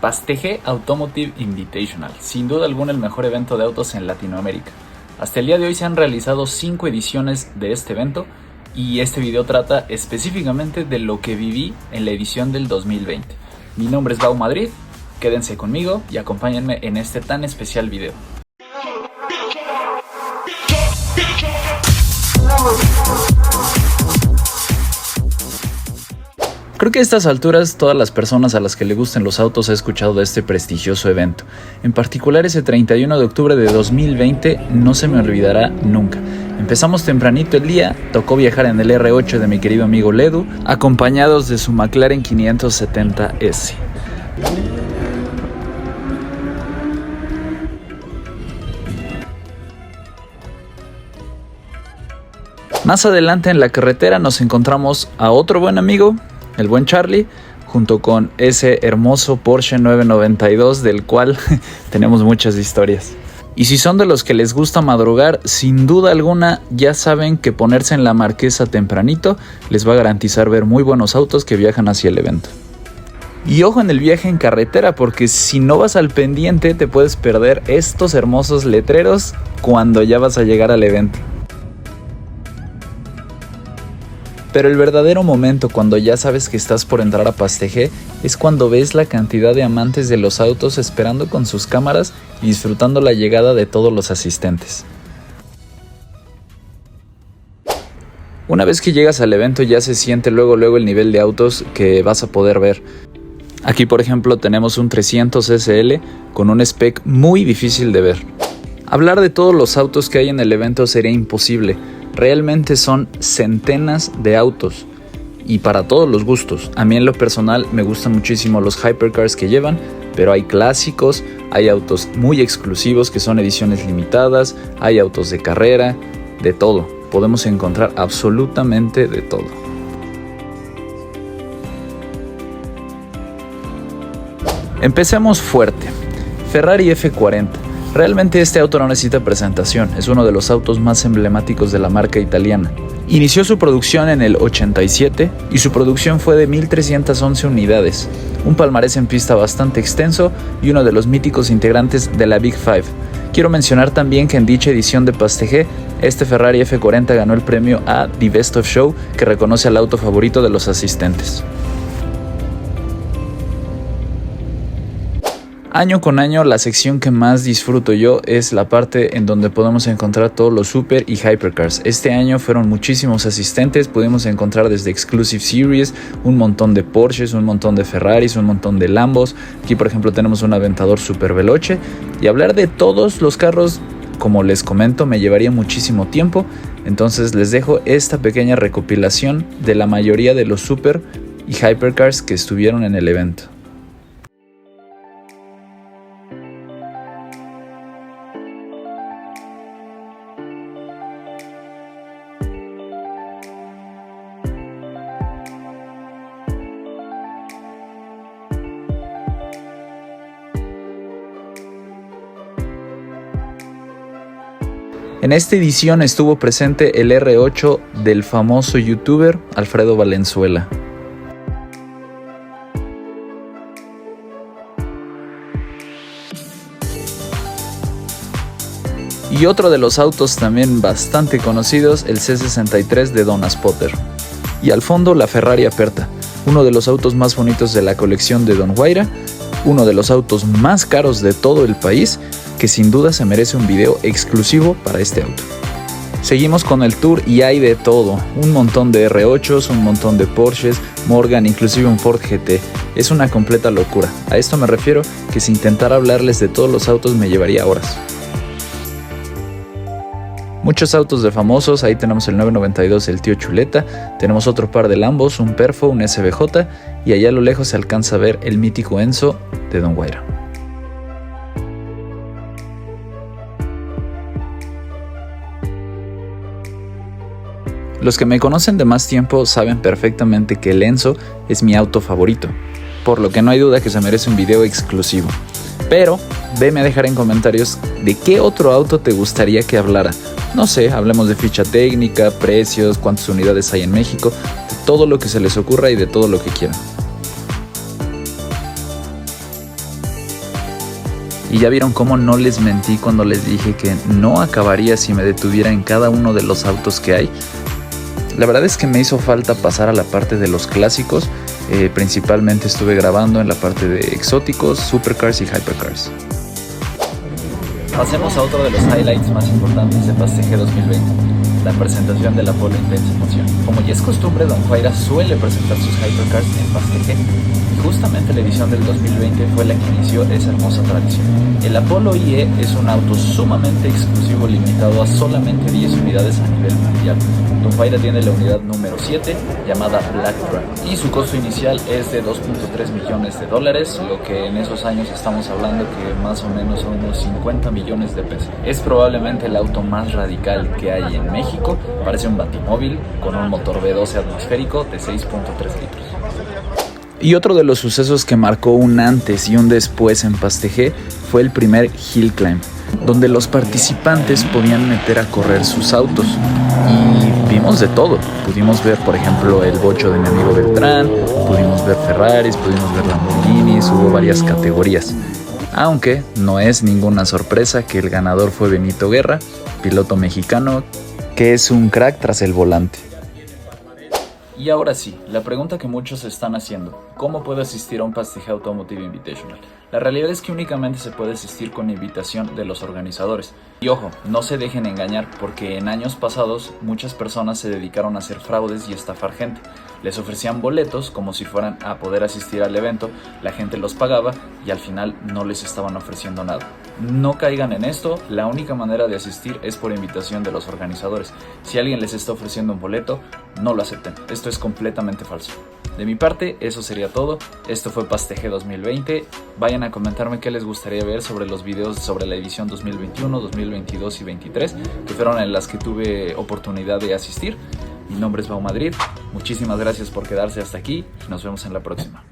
Pasteje Automotive Invitational, sin duda alguna el mejor evento de autos en Latinoamérica. Hasta el día de hoy se han realizado 5 ediciones de este evento y este video trata específicamente de lo que viví en la edición del 2020. Mi nombre es Bau Madrid, quédense conmigo y acompáñenme en este tan especial video. Creo que a estas alturas todas las personas a las que le gusten los autos han escuchado de este prestigioso evento. En particular ese 31 de octubre de 2020 no se me olvidará nunca. Empezamos tempranito el día, tocó viajar en el R8 de mi querido amigo Ledu, acompañados de su McLaren 570S. Más adelante en la carretera nos encontramos a otro buen amigo, el buen Charlie, junto con ese hermoso Porsche 992 del cual tenemos muchas historias. Y si son de los que les gusta madrugar, sin duda alguna ya saben que ponerse en la marquesa tempranito les va a garantizar ver muy buenos autos que viajan hacia el evento. Y ojo en el viaje en carretera, porque si no vas al pendiente te puedes perder estos hermosos letreros cuando ya vas a llegar al evento. Pero el verdadero momento cuando ya sabes que estás por entrar a Pasteje es cuando ves la cantidad de amantes de los autos esperando con sus cámaras y disfrutando la llegada de todos los asistentes. Una vez que llegas al evento ya se siente luego el nivel de autos que vas a poder ver. Aquí por ejemplo tenemos un 300 SL con un spec muy difícil de ver. Hablar de todos los autos que hay en el evento sería imposible. Realmente son centenas de autos y para todos los gustos. A mí en lo personal me gustan muchísimo los hypercars que llevan, pero hay clásicos, hay autos muy exclusivos que son ediciones limitadas, hay autos de carrera, de todo. Podemos encontrar absolutamente de todo. Empecemos fuerte. Ferrari F40. Realmente este auto no necesita presentación, es uno de los autos más emblemáticos de la marca italiana. Inició su producción en el 87 y su producción fue de 1311 unidades, un palmarés en pista bastante extenso y uno de los míticos integrantes de la Big Five. Quiero mencionar también que en dicha edición de Pasteje, este Ferrari F40 ganó el premio a The Best of Show, que reconoce al auto favorito de los asistentes. Año con año la sección que más disfruto yo es la parte en donde podemos encontrar todos los super y hypercars. Este año fueron muchísimos asistentes, pudimos encontrar desde Exclusive Series, un montón de Porsches, un montón de Ferraris, un montón de Lambos. Aquí por ejemplo tenemos un Aventador super veloce y hablar de todos los carros, como les comento, me llevaría muchísimo tiempo. Entonces les dejo esta pequeña recopilación de la mayoría de los super y hypercars que estuvieron en el evento. En esta edición estuvo presente el R8 del famoso youtuber Alfredo Valenzuela. Y otro de los autos también bastante conocidos, el C63 de Jonas Potter. Y al fondo la Ferrari Aperta, uno de los autos más bonitos de la colección de Don Guaira, uno de los autos más caros de todo el país, que sin duda se merece un video exclusivo para este auto. Seguimos con el tour y hay de todo, un montón de R8s, un montón de Porsches, Morgan, inclusive un Ford GT. Es una completa locura. A esto me refiero que si intentara hablarles de todos los autos me llevaría horas. Muchos autos de famosos, ahí tenemos el 992 del tío Chuleta, tenemos otro par de Lambos, un Perfo, un SVJ y allá a lo lejos se alcanza a ver el mítico Enzo de Don Guaira. Los que me conocen de más tiempo saben perfectamente que el Enzo es mi auto favorito, por lo que no hay duda que se merece un video exclusivo. Pero veme a dejar en comentarios de qué otro auto te gustaría que hablara. No sé, hablemos de ficha técnica, precios, cuántas unidades hay en México, de todo lo que se les ocurra y de todo lo que quieran. Y ya vieron cómo no les mentí cuando les dije que no acabaría si me detuviera en cada uno de los autos que hay. La verdad es que me hizo falta pasar a la parte de los clásicos. Principalmente estuve grabando en la parte de exóticos, supercars y hypercars. Pasemos a otro de los highlights más importantes de Pasteje 2020, la presentación del Apollo Intensa Emoción. Como ya es costumbre, Don Juaira suele presentar sus hypercars en Pasteje, y justamente la edición del 2020 fue la que inició esa hermosa tradición. El Apollo IE es un auto sumamente exclusivo, limitado a solamente 10 unidades a nivel mundial. Don Juaira tiene la unidad número 7, llamada Black Dragon, y su costo inicial es de $2.3 millones, lo que en esos años estamos hablando que más o menos son unos 50 millones de pesos. Es probablemente el auto más radical que hay en México. Parece un batimóvil con un motor V12 atmosférico de 6.3 litros. Y otro de los sucesos que marcó un antes y un después en Pasteje fue el primer Hill Climb, donde los participantes podían meter a correr sus autos. Y vimos de todo. Pudimos ver, por ejemplo, el bocho de mi amigo Beltrán, pudimos ver Ferraris, pudimos ver Lamborghinis, hubo varias categorías. Aunque no es ninguna sorpresa que el ganador fue Benito Guerra, piloto mexicano, que es un crack tras el volante. Y ahora sí, la pregunta que muchos se están haciendo: ¿cómo puedo asistir a un Pasteje Automotive Invitational? La realidad es que únicamente se puede asistir con invitación de los organizadores. Y ojo, no se dejen engañar, porque en años pasados muchas personas se dedicaron a hacer fraudes y estafar gente. Les ofrecían boletos como si fueran a poder asistir al evento, la gente los pagaba y al final no les estaban ofreciendo nada. No caigan en esto, la única manera de asistir es por invitación de los organizadores. Si alguien les está ofreciendo un boleto, no lo acepten, esto es completamente falso. De mi parte, eso sería todo. Esto fue Pasteje 2020. Vayan a comentarme qué les gustaría ver sobre los videos sobre la edición 2021, 2022 y 2023, que fueron en las que tuve oportunidad de asistir. Mi nombre es Bau Madrid. Muchísimas gracias por quedarse hasta aquí y nos vemos en la próxima.